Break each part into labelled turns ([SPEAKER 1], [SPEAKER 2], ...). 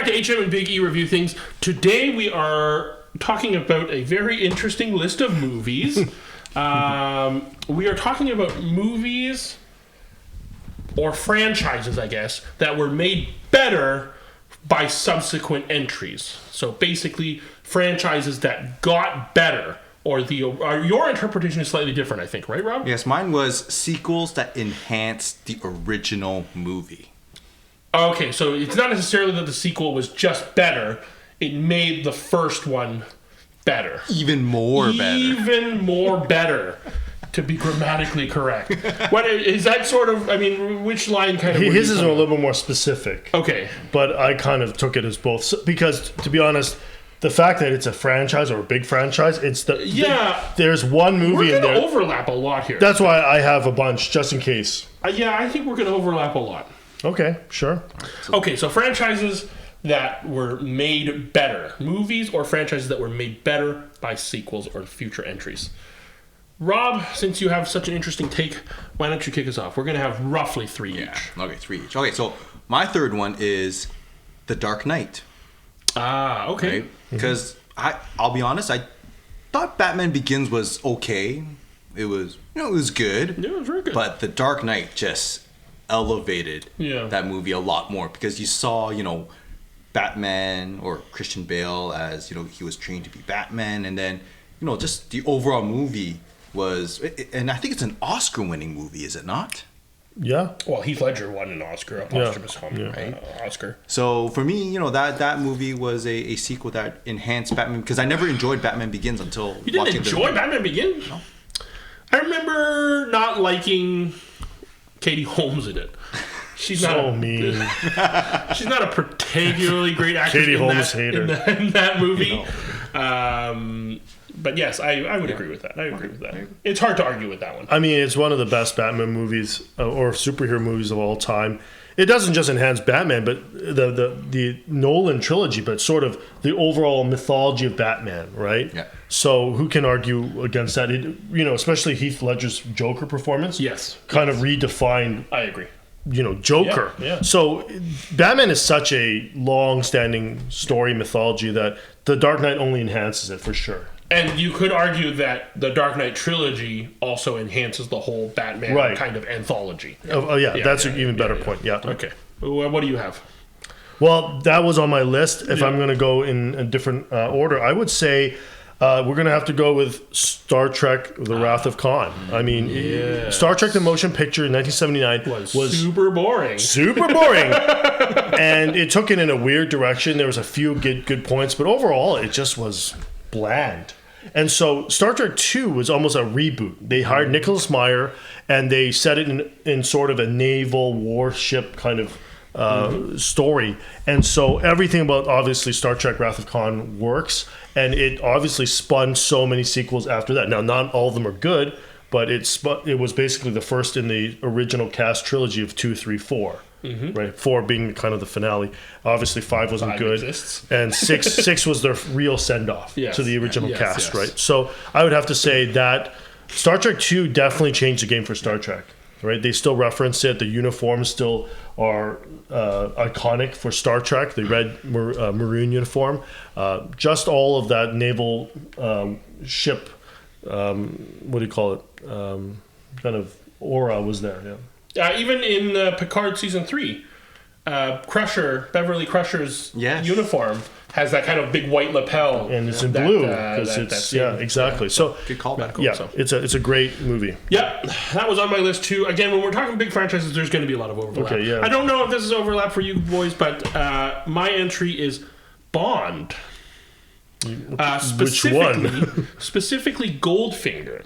[SPEAKER 1] to HM and Big E Review Things. Today we are talking about a very interesting list of movies. We are talking about movies or franchises, I guess, that were made better by subsequent entries. So basically, franchises that got better. Or your interpretation is slightly different, I think, right, Rob?
[SPEAKER 2] Yes, mine was sequels that enhanced the original movie.
[SPEAKER 1] Okay, so it's not necessarily that the sequel was just better. It made the first one better.
[SPEAKER 2] Even more
[SPEAKER 1] better, to be grammatically correct. What is that sort of, I mean, which line kind of...
[SPEAKER 3] His is a little bit more specific.
[SPEAKER 1] Okay.
[SPEAKER 3] But I kind of took it as both. Because, to be honest, the fact that it's a franchise or a big franchise, it's the... Yeah. There's one movie in there.
[SPEAKER 1] We're going to overlap a lot here.
[SPEAKER 3] That's why I have a bunch, just in case.
[SPEAKER 1] Yeah, I think we're going to overlap a lot.
[SPEAKER 3] Okay, sure.
[SPEAKER 1] Okay, so franchises that were made better. Movies or franchises that were made better by sequels or future entries. Rob, since you have such an interesting take, why don't you kick us off? We're going to have roughly three each.
[SPEAKER 2] Okay, 3 each. Okay, so my third one is The Dark Knight.
[SPEAKER 1] Ah, okay.
[SPEAKER 2] Because I'll be honest, I thought Batman Begins was okay. It was, it was good.
[SPEAKER 1] Yeah, it was very good.
[SPEAKER 2] But The Dark Knight just elevated that movie a lot more because you saw, Batman or Christian Bale as, he was trained to be Batman, and then, just the overall movie was, and I think it's an Oscar-winning movie, is it not?
[SPEAKER 3] Yeah.
[SPEAKER 1] Well, Heath Ledger won an Oscar, a posthumous Oscar.
[SPEAKER 2] So for me, that movie was a sequel that enhanced Batman, because I never enjoyed Batman Begins until
[SPEAKER 1] you didn't enjoy Batman Begins?
[SPEAKER 2] No.
[SPEAKER 1] I remember not liking Katie Holmes in it. She's not
[SPEAKER 3] mean.
[SPEAKER 1] She's not a particularly great actress.
[SPEAKER 3] Katie Holmes hater
[SPEAKER 1] in that movie. But yes, I would agree with that. I agree with that. It's hard to argue with that one.
[SPEAKER 3] I mean, it's one of the best Batman movies or superhero movies of all time. It doesn't just enhance Batman, but the Nolan trilogy, but sort of the overall mythology of Batman, right?
[SPEAKER 2] Yeah.
[SPEAKER 3] So who can argue against that? Especially Heath Ledger's Joker performance.
[SPEAKER 1] Yes.
[SPEAKER 3] Kind of redefined.
[SPEAKER 1] I agree.
[SPEAKER 3] Joker.
[SPEAKER 1] Yeah.
[SPEAKER 3] So Batman is such a long-standing story mythology that The Dark Knight only enhances it for sure.
[SPEAKER 1] And you could argue that the Dark Knight trilogy also enhances the whole Batman kind of anthology.
[SPEAKER 3] That's an even better point. Yeah.
[SPEAKER 1] Okay. What do you have?
[SPEAKER 3] Well, that was on my list. If I'm going to go in a different order, I would say we're going to have to go with Star Trek: The Wrath of Khan. I mean, Star Trek: The Motion Picture in 1979 was
[SPEAKER 1] super boring.
[SPEAKER 3] Super boring. And it took it in a weird direction. There was a few good points, but overall, it just was bland. And so Star Trek 2 was almost a reboot. They hired Nicholas Meyer, and they set it in sort of a naval warship kind of story. And so everything about, obviously, Star Trek Wrath of Khan works, and it obviously spun so many sequels after that. Now, not all of them are good, but it was basically the first in the original cast trilogy of 2, 3, 4. Right, 4 being kind of the finale. Obviously, 5 wasn't
[SPEAKER 1] 5
[SPEAKER 3] good,
[SPEAKER 1] exists.
[SPEAKER 3] And 6 was their real send off to the original cast.
[SPEAKER 1] Yes.
[SPEAKER 3] Right, so I would have to say that Star Trek 2 definitely changed the game for Star Trek. Right, they still reference it. The uniforms still are iconic for Star Trek. The red maroon uniform, just all of that naval ship. What do you call it? Kind of aura was there. Yeah.
[SPEAKER 1] Even in Picard Season 3, Beverly Crusher's uniform has that kind of big white lapel.
[SPEAKER 3] And it's in blue. Exactly. So,
[SPEAKER 2] good callback.
[SPEAKER 3] It's a great movie.
[SPEAKER 1] Yeah, that was on my list too. Again, when we're talking big franchises, there's going to be a lot of overlap.
[SPEAKER 3] Okay, yeah.
[SPEAKER 1] I don't know if this is overlap for you boys, but my entry is Bond.
[SPEAKER 3] Which one?
[SPEAKER 1] Specifically Goldfinger,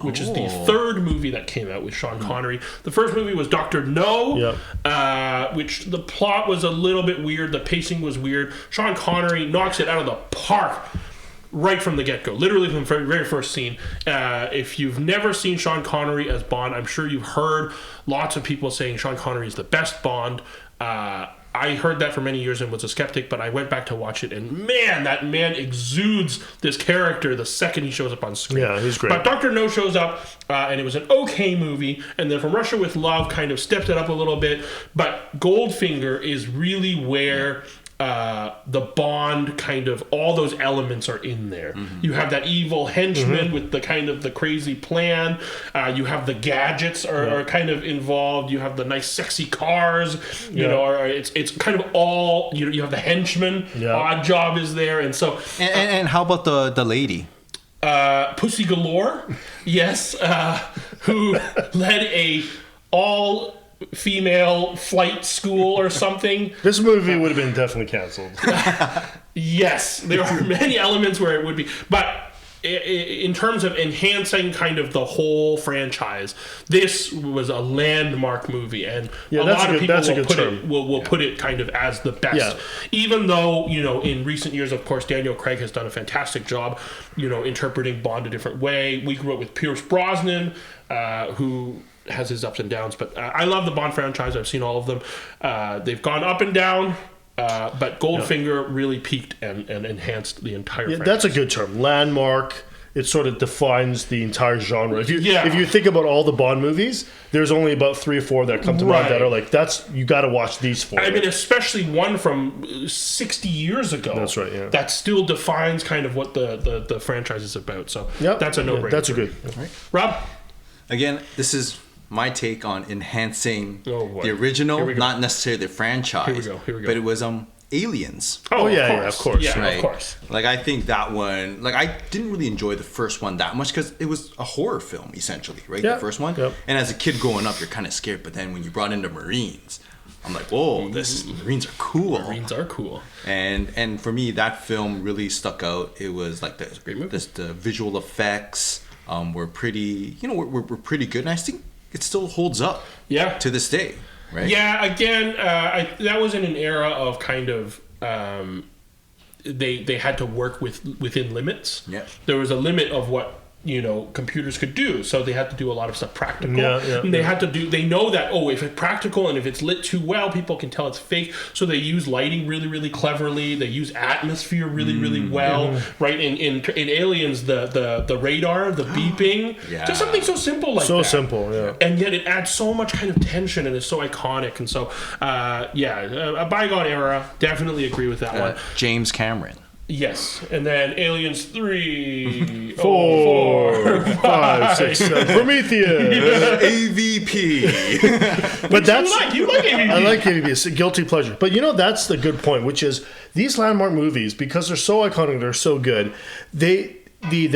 [SPEAKER 1] which is the third movie that came out with Sean Connery. The first movie was Dr. No, which the plot was a little bit weird. The pacing was weird. Sean Connery knocks it out of the park right from the get-go, literally from the very first scene. If you've never seen Sean Connery as Bond, I'm sure you've heard lots of people saying Sean Connery is the best Bond. I heard that for many years and was a skeptic, but I went back to watch it, and man, that man exudes this character the second he shows up on screen.
[SPEAKER 3] Yeah, he's great.
[SPEAKER 1] But Dr. No shows up, and it was an okay movie, and then From Russia with Love kind of stepped it up a little bit, but Goldfinger is really where the Bond kind of all those elements are in there. You have that evil henchman with the kind of the crazy plan. You have the gadgets are kind of involved. You have the nice sexy cars. You know, it's kind of all. You have the henchman. Odd Job is there, and so
[SPEAKER 2] and how about the lady?
[SPEAKER 1] Pussy Galore, yes, who led a all-female flight school or something.
[SPEAKER 3] This movie would have been definitely canceled.
[SPEAKER 1] Yes, there are many elements where it would be, but in terms of enhancing kind of the whole franchise, this was a landmark movie, and a lot of people will put it kind of as the best. Even though, in recent years, of course, Daniel Craig has done a fantastic job, interpreting Bond a different way. We grew up with Pierce Brosnan, who has his ups and downs, but I love the Bond franchise. I've seen all of them. They've gone up and down. But Goldfinger really peaked and enhanced the entire franchise.
[SPEAKER 3] That's a good term. Landmark. It sort of defines the entire genre. If you think about all the Bond movies, there's only about 3 or 4 that come to mind that are like, you got to watch these 4.
[SPEAKER 1] I mean, especially one from 60 years ago.
[SPEAKER 3] That's right, yeah.
[SPEAKER 1] That still defines kind of what the franchise is about. So that's a no-brainer.
[SPEAKER 3] That's a good.
[SPEAKER 1] Right. Rob?
[SPEAKER 2] Again, this is my take on enhancing the
[SPEAKER 1] original,
[SPEAKER 2] not necessarily the franchise.
[SPEAKER 1] Here we go.
[SPEAKER 2] But it was Aliens.
[SPEAKER 3] Of course.
[SPEAKER 1] Yeah,
[SPEAKER 2] right?
[SPEAKER 1] Of course.
[SPEAKER 2] Like, I think that one, I didn't really enjoy the first one that much because it was a horror film, essentially, right? The first one.
[SPEAKER 3] Yep.
[SPEAKER 2] And as a kid growing up, you're kind of scared. But then when you brought in the Marines, I'm like, whoa, Marines are cool.
[SPEAKER 1] Marines are cool.
[SPEAKER 2] And for me, that film really stuck out. It was like the visual effects were pretty, were pretty good. And I think it still holds up to this day, right?
[SPEAKER 1] Yeah, again, that was in an era of kind of they had to work within limits.
[SPEAKER 2] Yeah.
[SPEAKER 1] There was a limit of what computers could do, so they had to do a lot of stuff practical. And they know that if it's practical and if it's lit too well, people can tell it's fake, so they use lighting really, really cleverly. They use atmosphere really, really well, right? In Aliens, the radar, the beeping, just something so simple like that.
[SPEAKER 3] So simple, yeah.
[SPEAKER 1] And yet it adds so much kind of tension and is so iconic. And so, a bygone era, definitely agree with that one.
[SPEAKER 2] James Cameron.
[SPEAKER 1] Yes, and then Aliens 3,
[SPEAKER 3] 4, 5, 6, 7, Prometheus,
[SPEAKER 2] AVP.
[SPEAKER 3] But that's
[SPEAKER 1] you like AVP.
[SPEAKER 3] I like AVP. It's a guilty pleasure. But that's the good point, which is these landmark movies, because they're so iconic, they're so good. The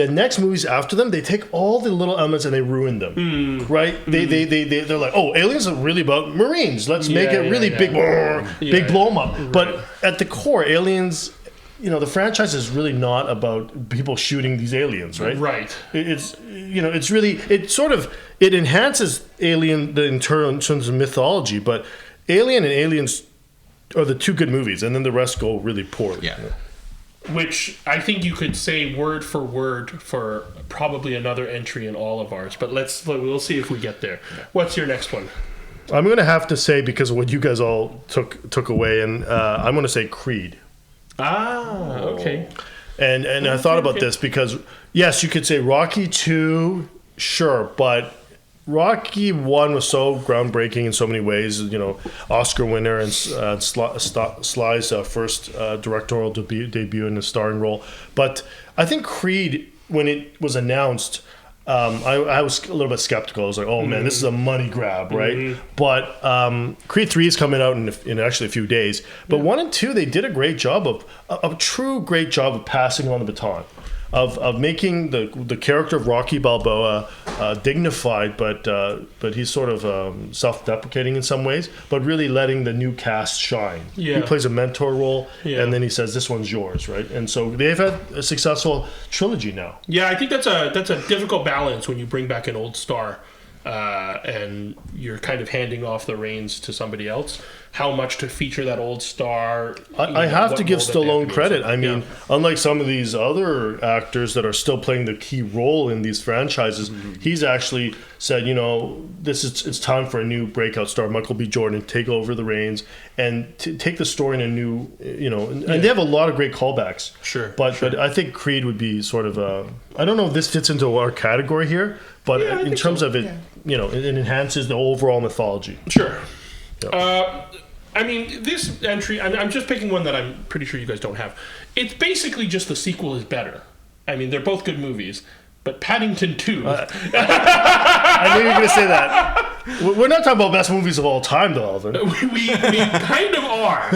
[SPEAKER 3] next movies after them, they take all the little elements and they ruin them, right? They're like, Aliens are really about Marines. Let's make it really big blow 'em up. But at the core, Aliens. The franchise is really not about people shooting these aliens, right?
[SPEAKER 1] Right.
[SPEAKER 3] It's really it enhances Alien in terms of mythology, but Alien and Aliens are the 2 good movies, and then the rest go really poorly.
[SPEAKER 2] Yeah.
[SPEAKER 1] Which I think you could say word for probably another entry in all of ours, but we'll see if we get there. What's your next one?
[SPEAKER 3] I'm going to have to say, because of what you guys all took away, and I'm going to say Creed.
[SPEAKER 1] Okay.
[SPEAKER 3] And I thought about this because, yes, you could say Rocky 2, sure, but Rocky 1 was so groundbreaking in so many ways, Oscar winner and Sly's first directorial debut in a starring role. But I think Creed, when it was announced, I was a little bit skeptical. I was like, man, this is a money grab, right? But Creed 3 is coming out in actually a few days. But 1 and 2, they did a great job of passing on the baton. Of making the character of Rocky Balboa dignified, but he's sort of self-deprecating in some ways, but really letting the new cast shine.
[SPEAKER 1] Yeah.
[SPEAKER 3] He plays a mentor role, and then he says, "This one's yours," right? And so they've had a successful trilogy now.
[SPEAKER 1] Yeah, I think that's a difficult balance when you bring back an old star. And you're kind of handing off the reins to somebody else. How much to feature that old star?
[SPEAKER 3] I have to give Stallone credit. I mean, unlike some of these other actors that are still playing the key role in these franchises, he's actually said, it's time for a new breakout star, Michael B. Jordan, to take over the reins and to take the story in a new, and they have a lot of great callbacks.
[SPEAKER 1] Sure.
[SPEAKER 3] But I think Creed would be sort of I don't know if this fits into our category here, but in terms of it, it enhances the overall mythology.
[SPEAKER 1] Sure. I mean, this entry, I'm just picking one that I'm pretty sure you guys don't have. It's basically just the sequel is better. I mean, they're both good movies. But Paddington 2.
[SPEAKER 3] I knew you were going to say that. We're not talking about best movies of all time, though, Alvin.
[SPEAKER 1] We kind of are.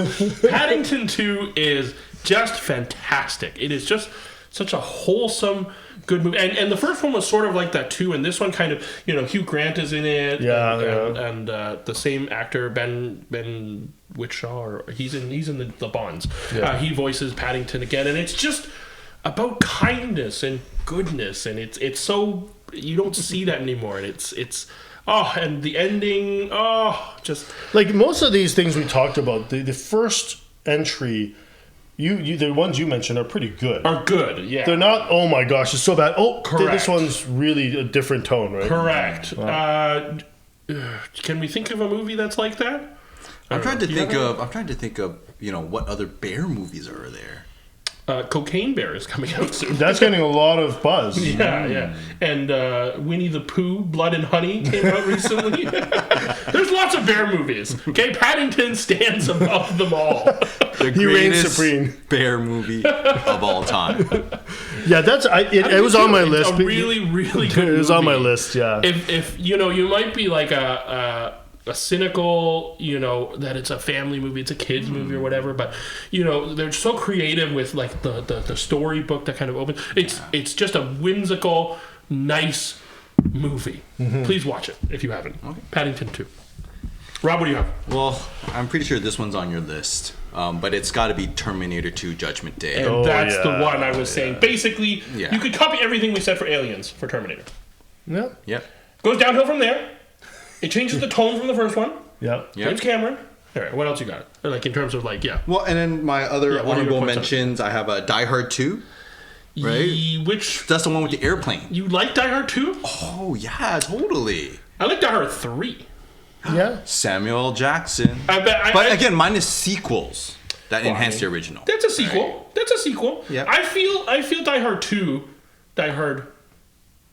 [SPEAKER 1] Paddington 2 is just fantastic. It is just such a wholesome, good movie. And the first one was sort of like that, too. And this one kind of, Hugh Grant is in it. And the same actor, Ben Whishaw, or he's in the Bonds. Yeah. He voices Paddington again. And it's just about kindness and goodness, and it's so, you don't see that anymore, and it's and the ending, just
[SPEAKER 3] like most of these things we talked about, the first entry, you the ones you mentioned are pretty good.
[SPEAKER 1] Yeah.
[SPEAKER 3] They're not, oh my gosh, it's so bad. Oh,
[SPEAKER 1] correct.
[SPEAKER 3] This one's really a different tone, right?
[SPEAKER 1] Correct. Wow. Can we think of a movie that's like that?
[SPEAKER 2] I'm trying to think of what other bear movies are there.
[SPEAKER 1] Cocaine Bear is coming out soon.
[SPEAKER 3] That's getting a lot of buzz.
[SPEAKER 1] Yeah. And Winnie the Pooh, Blood and Honey came out recently. There's lots of bear movies. Okay, Paddington stands above them all.
[SPEAKER 2] The
[SPEAKER 3] he reigns supreme.
[SPEAKER 2] Bear movie of all time.
[SPEAKER 3] Yeah, it was on my list.
[SPEAKER 1] A really, really good movie.
[SPEAKER 3] It was on my list, yeah.
[SPEAKER 1] If you might be like a cynical, that it's a family movie, it's a kids movie or whatever, but they're so creative with like the storybook that kind of opens. It's just a whimsical, nice movie. Mm-hmm. Please watch it if you haven't. Okay. Paddington 2. Rob, what do you have?
[SPEAKER 2] Well, I'm pretty sure this one's on your list, but it's got to be Terminator 2: Judgment Day.
[SPEAKER 1] And that's the one I was saying. Basically, you could copy everything we said for Aliens for Terminator.
[SPEAKER 3] Yeah.
[SPEAKER 2] Yep.
[SPEAKER 1] Goes downhill from there. It changes the tone from the first one.
[SPEAKER 3] Yeah.
[SPEAKER 1] James Cameron. All right, what else you got? Like in terms of like,
[SPEAKER 2] Well, and then my other honorable mentions, I have a Die Hard 2. Right? That's the one with the airplane.
[SPEAKER 1] You like Die Hard 2?
[SPEAKER 2] Oh, yeah, totally.
[SPEAKER 1] I like Die Hard 3.
[SPEAKER 3] Yeah.
[SPEAKER 2] Samuel Jackson. But again, mine is sequels that enhance the original.
[SPEAKER 1] That's a sequel. Right? That's a sequel.
[SPEAKER 2] Yeah.
[SPEAKER 1] I feel Die Hard 2, Die Hard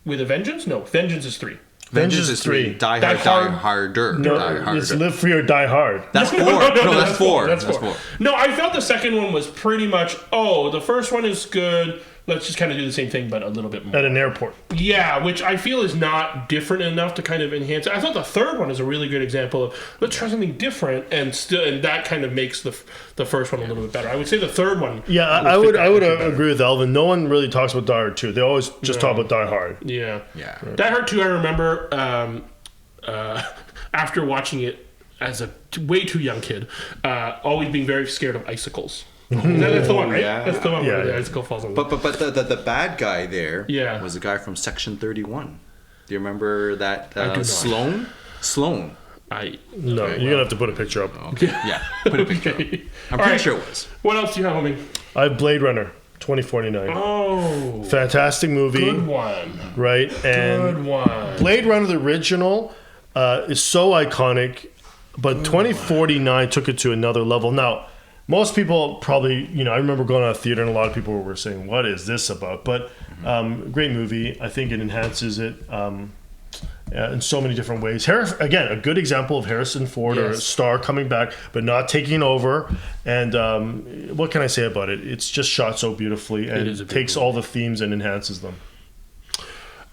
[SPEAKER 1] with a Vengeance? No, Vengeance is 3.
[SPEAKER 3] Vengeance is 3.
[SPEAKER 2] Die Harder.
[SPEAKER 3] No,
[SPEAKER 2] Die Harder.
[SPEAKER 3] It's Live Free or Die Hard.
[SPEAKER 2] That's 4. No, that's 4.
[SPEAKER 1] That's 4. No, I felt the second one was pretty much, the first one is good. Let's just kind of do the same thing, but a little bit more.
[SPEAKER 3] At an airport.
[SPEAKER 1] Yeah, which I feel is not different enough to kind of enhance it. I thought the third one is a really good example of let's try something different, and that kind of makes the first one a little bit better. I would say the third one.
[SPEAKER 3] Yeah, I would agree with Elvin. No one really talks about Die Hard 2. They always just talk about Die Hard.
[SPEAKER 1] Yeah.
[SPEAKER 2] Right.
[SPEAKER 1] Die Hard 2, I remember after watching it as a way too young kid, always being very scared of icicles. That's the one, right?
[SPEAKER 2] Yeah.
[SPEAKER 1] That's the one where the icicle falls on.
[SPEAKER 2] But the bad guy there was the guy from Section 31. Do you remember that Sloan? Sloan.
[SPEAKER 3] No, you're gonna have to put a picture up.
[SPEAKER 2] Okay. Yeah, put a picture up. I'm pretty sure it was.
[SPEAKER 1] What else do you have, homie?
[SPEAKER 3] I have Blade Runner 2049.
[SPEAKER 1] Oh,
[SPEAKER 3] fantastic movie.
[SPEAKER 1] Good one.
[SPEAKER 3] Right, and
[SPEAKER 1] good one.
[SPEAKER 3] Blade Runner the original is so iconic, but 2049 took it to another level. Now, most people probably, I remember going to a theater and a lot of people were saying, what is this about? But great movie. I think it enhances it in so many different ways. Again, a good example of Harrison Ford, or a star coming back, but not taking over. And what can I say about it? It's just shot so beautifully and takes all the themes and enhances them.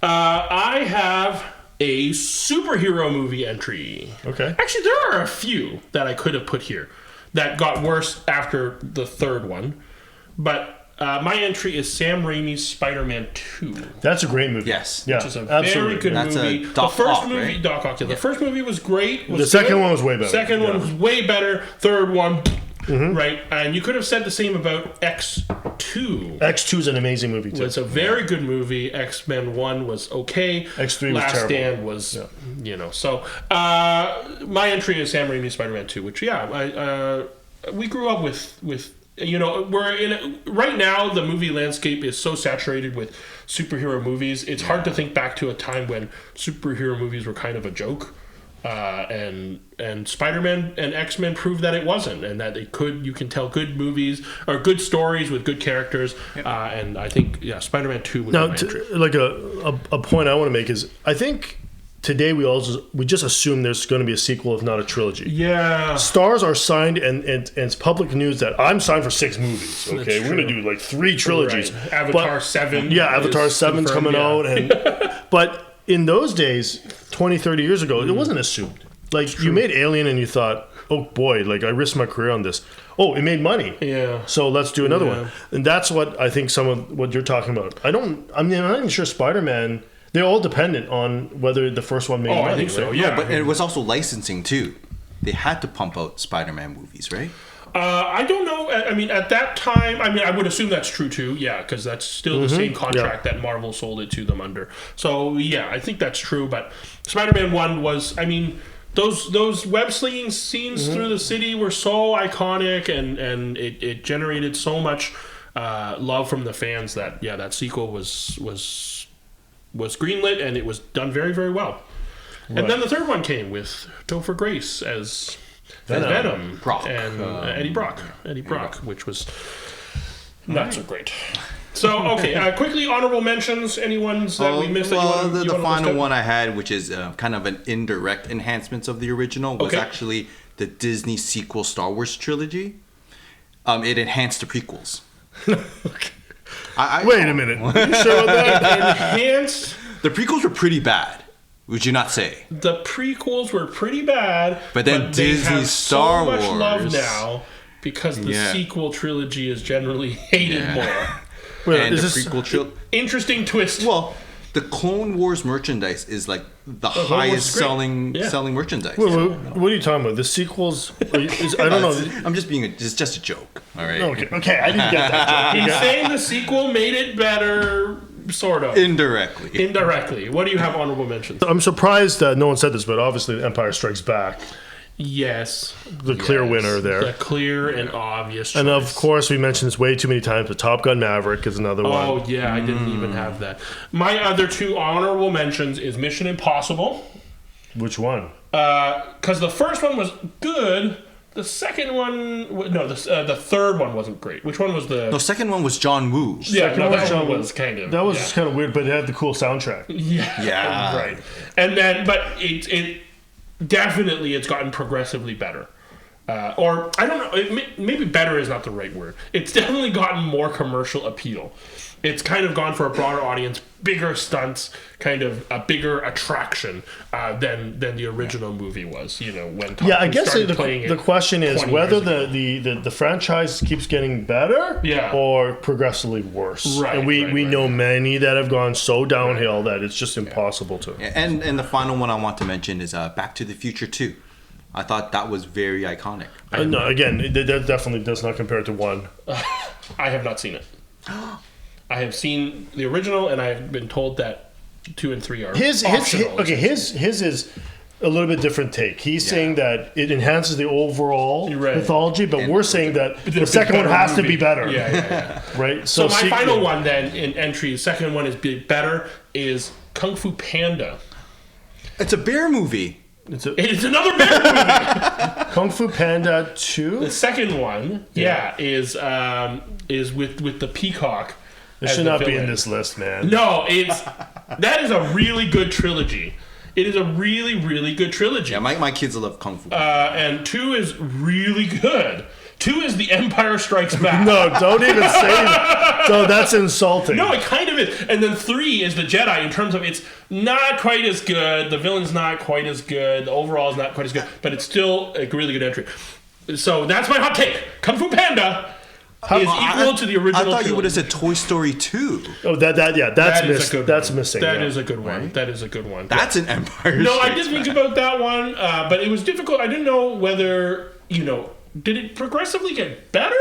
[SPEAKER 1] I have a superhero movie entry.
[SPEAKER 3] Okay.
[SPEAKER 1] Actually, there are a few that I could have put here that got worse after the third one. But my entry is Sam Raimi's Spider-Man 2.
[SPEAKER 3] That's a great movie.
[SPEAKER 2] Yes.
[SPEAKER 3] Yeah,
[SPEAKER 1] which is a very good movie. The first movie, right? Doc Ock. Yeah. The first movie was great.
[SPEAKER 3] The second one was way better.
[SPEAKER 1] Second one was way better. Third one, right? And you could have said the same about X2.
[SPEAKER 3] X2 is an amazing movie, too.
[SPEAKER 1] It's a very good movie. X-Men 1 was okay.
[SPEAKER 3] X3
[SPEAKER 1] was
[SPEAKER 3] terrible.
[SPEAKER 1] Stand was, So, my entry is Sam Raimi's Spider-Man 2, which, we grew up with we're in right now. The movie landscape is so saturated with superhero movies. It's hard to think back to a time when superhero movies were kind of a joke, and Spider-Man and X-Men proved that it wasn't, and that you can tell good movies or good stories with good characters. And I think Spider-Man 2 was my entry.
[SPEAKER 3] Like a point I want to make is I think today we just assume there's going to be a sequel, if not a trilogy.
[SPEAKER 1] Yeah.
[SPEAKER 3] Stars are signed, and it's public news that I'm signed for 6 movies. Okay, we're going to do like 3 trilogies.
[SPEAKER 1] Right. Avatar 7.
[SPEAKER 3] Yeah, Avatar 7's coming out. But in those days, 20, 30 years ago, it wasn't assumed. Like, you made Alien and you thought, oh boy, like I risked my career on this. Oh, it made money.
[SPEAKER 1] Yeah.
[SPEAKER 3] So let's do another one. And that's what I think some of what you're talking about. I'm not even sure Spider-Man, they're all dependent on whether the first one made money.
[SPEAKER 1] I think so,
[SPEAKER 3] right?
[SPEAKER 1] yeah.
[SPEAKER 2] No, but it was also licensing too. They had to pump out Spider-Man movies, right?
[SPEAKER 1] I don't know. I mean, at that time, I would assume that's true too. Yeah, because that's still the same contract that Marvel sold it to them under. So yeah, I think that's true. But Spider-Man 1 was, those web slinging scenes through the city were so iconic, and it generated so much love from the fans that that sequel was greenlit, and it was done very, very well. Right. And then the third one came with Topher Grace as Venom
[SPEAKER 2] Brock.
[SPEAKER 1] And Eddie Brock, which was not so great. So, okay, quickly, honorable mentions. Any ones that we missed?
[SPEAKER 2] The final one I had, which is kind of an indirect enhancements of the original, was actually the Disney sequel Star Wars trilogy. It enhanced the prequels.
[SPEAKER 3] Wait a minute. You sure that?
[SPEAKER 1] Enhanced?
[SPEAKER 2] The prequels were pretty bad. Would you not say?
[SPEAKER 1] The prequels were pretty bad,
[SPEAKER 2] but then Disney's Star Wars.
[SPEAKER 1] So much love now because the sequel trilogy is generally hated more.
[SPEAKER 2] And the prequel trilogy.
[SPEAKER 1] Interesting twist.
[SPEAKER 2] Well, the Clone Wars merchandise is like the highest selling merchandise.
[SPEAKER 3] What are you talking about? The sequels? I don't know.
[SPEAKER 2] I'm just being it's just a joke. All right.
[SPEAKER 3] Okay. I didn't get that joke.
[SPEAKER 1] He's saying the sequel made it better. Sort of. Indirectly. What do you have honorable mentions?
[SPEAKER 3] I'm surprised that no one said this, but obviously Empire Strikes Back.
[SPEAKER 1] Yes.
[SPEAKER 3] The clear winner there.
[SPEAKER 1] The clear and obvious choice.
[SPEAKER 3] And of course, we mentioned this way too many times, but Top Gun Maverick is another one.
[SPEAKER 1] Oh, yeah, I didn't even have that. My other 2 honorable mentions is Mission Impossible.
[SPEAKER 3] Which one?
[SPEAKER 1] Because the first one was good. The second one, the third one wasn't great. Which one was the?
[SPEAKER 2] The second one was John Woo.
[SPEAKER 1] Yeah, that one was kind of.
[SPEAKER 3] That was kind of weird, but it had the cool soundtrack.
[SPEAKER 2] Yeah,
[SPEAKER 1] right. And then, but it definitely it's gotten progressively better. Or I don't know, maybe better is not the right word. It's definitely gotten more commercial appeal. It's kind of gone for a broader audience, bigger stunts, kind of a bigger attraction than the original movie was. When Tom
[SPEAKER 3] I guess the question is whether the franchise keeps getting better or progressively worse.
[SPEAKER 1] Right,
[SPEAKER 3] and we know many that have gone so downhill that it's just impossible to.
[SPEAKER 2] And the final one I want to mention is Back to the Future 2. I thought that was very iconic.
[SPEAKER 3] No, again, that definitely does not compare to 1.
[SPEAKER 1] I have not seen it. I have seen the original, and I have been told that 2 and 3 are optional.
[SPEAKER 3] His is a little bit different take. He's saying that it enhances the overall mythology, but we're saying that the second one has to be better.
[SPEAKER 1] Yeah.
[SPEAKER 3] Right?
[SPEAKER 1] So my final one then in entry, the second one is better, is Kung Fu Panda.
[SPEAKER 2] It's a bear movie.
[SPEAKER 1] It's another bear movie.
[SPEAKER 3] Kung Fu Panda 2?
[SPEAKER 1] The second one, is with the peacock.
[SPEAKER 3] It should not be in this list, man.
[SPEAKER 1] No, that is a really good trilogy. It is a really, really good trilogy.
[SPEAKER 2] Yeah, my kids love Kung Fu.
[SPEAKER 1] And 2 is really good. 2 is The Empire Strikes Back.
[SPEAKER 3] No, don't even say that. So that's insulting.
[SPEAKER 1] No, it kind of is. And then 3 is The Jedi in terms of it's not quite as good. The villain's not quite as good. The overall is not quite as good. But it's still a really good entry. So that's my hot take. Kung Fu Panda is equal to the original.
[SPEAKER 2] I thought you would have said Toy Story 2.
[SPEAKER 3] Oh, that's missing.
[SPEAKER 1] That is a good one. Right? That is a good one.
[SPEAKER 2] That's an Empire.
[SPEAKER 1] No, I did think about that one, but it was difficult. I didn't know whether did it progressively get better?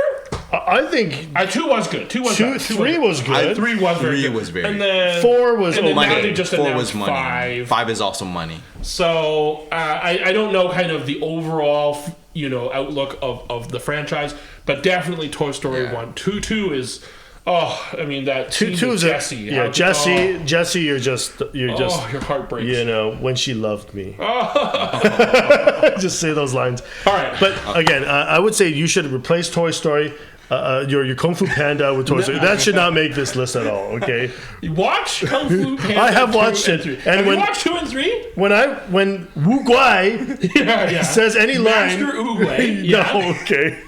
[SPEAKER 3] I think
[SPEAKER 1] 2 was good. 3 was good.
[SPEAKER 3] 3 was good.
[SPEAKER 1] 3 was very good.
[SPEAKER 2] Was very.
[SPEAKER 1] And then
[SPEAKER 3] 4 was
[SPEAKER 1] and then
[SPEAKER 2] money.
[SPEAKER 1] Now they just
[SPEAKER 2] 4 was money.
[SPEAKER 1] 5.
[SPEAKER 2] 5 is also money.
[SPEAKER 1] So I don't know kind of the overall outlook of the franchise, but definitely Toy Story 1. 2 is. Oh, I mean that
[SPEAKER 3] 2 is
[SPEAKER 1] Jessie.
[SPEAKER 3] Jessie, you're just your
[SPEAKER 1] heart breaks.
[SPEAKER 3] When she loved me.
[SPEAKER 1] Oh.
[SPEAKER 3] Just say those lines.
[SPEAKER 1] All right.
[SPEAKER 3] But again, I would say you should replace Toy Story. your Kung Fu Panda with Toy Story. That should not make this list at all. Okay.
[SPEAKER 1] You watch Kung Fu Panda.
[SPEAKER 3] I have watched it.
[SPEAKER 1] And have you watched 2 and 3?
[SPEAKER 3] When Wu Guai says any line,
[SPEAKER 1] Master Wu Guai. Yeah.
[SPEAKER 3] No, okay.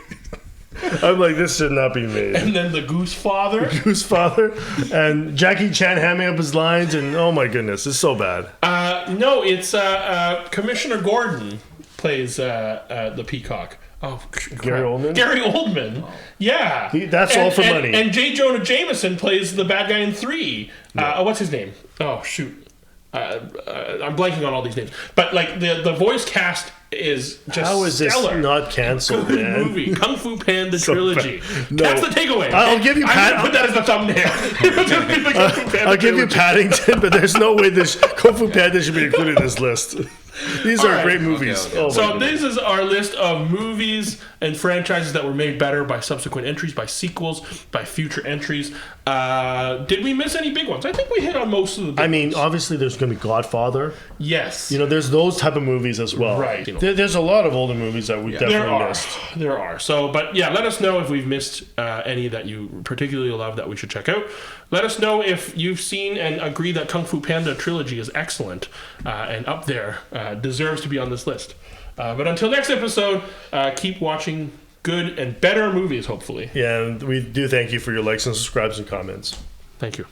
[SPEAKER 3] I'm like, this should not be made.
[SPEAKER 1] And then the Goose Father.
[SPEAKER 3] And Jackie Chan hamming up his lines, and oh my goodness, it's so bad.
[SPEAKER 1] No, it's Commissioner Gordon plays the peacock. Oh,
[SPEAKER 3] Gary Oldman?
[SPEAKER 1] Gary Oldman. Yeah.
[SPEAKER 3] That's all for money.
[SPEAKER 1] And J. Jonah Jameson plays the bad guy in 3. What's his name? Oh, shoot. I'm blanking on all these names. But, like, the voice cast is just
[SPEAKER 3] How is
[SPEAKER 1] stellar.
[SPEAKER 3] this not canceled,
[SPEAKER 1] Good
[SPEAKER 3] man?
[SPEAKER 1] movie. Kung Fu Panda trilogy.
[SPEAKER 3] No.
[SPEAKER 1] That's the takeaway.
[SPEAKER 3] I'll give you
[SPEAKER 1] I'm gonna put that as the thumbnail.
[SPEAKER 3] I'll give you Paddington, but there's no way this Kung Fu Panda should be included in this list. These are great movies.
[SPEAKER 2] Okay.
[SPEAKER 3] Oh
[SPEAKER 1] So this is our list of movies and franchises that were made better by subsequent entries, by sequels, by future entries. Did we miss any big ones? I think we hit on most of the big ones.
[SPEAKER 3] Obviously there's going to be Godfather.
[SPEAKER 1] Yes.
[SPEAKER 3] There's those type of movies as well.
[SPEAKER 1] Right.
[SPEAKER 3] There's a lot of older movies that we definitely missed.
[SPEAKER 1] There are. So, but yeah, let us know if we've missed any that you particularly love that we should check out. Let us know if you've seen and agree that Kung Fu Panda trilogy is excellent and up there, deserves to be on this list. But until next episode, keep watching good and better movies, hopefully.
[SPEAKER 3] Yeah, and we do thank you for your likes and subscribes and comments.
[SPEAKER 1] Thank you.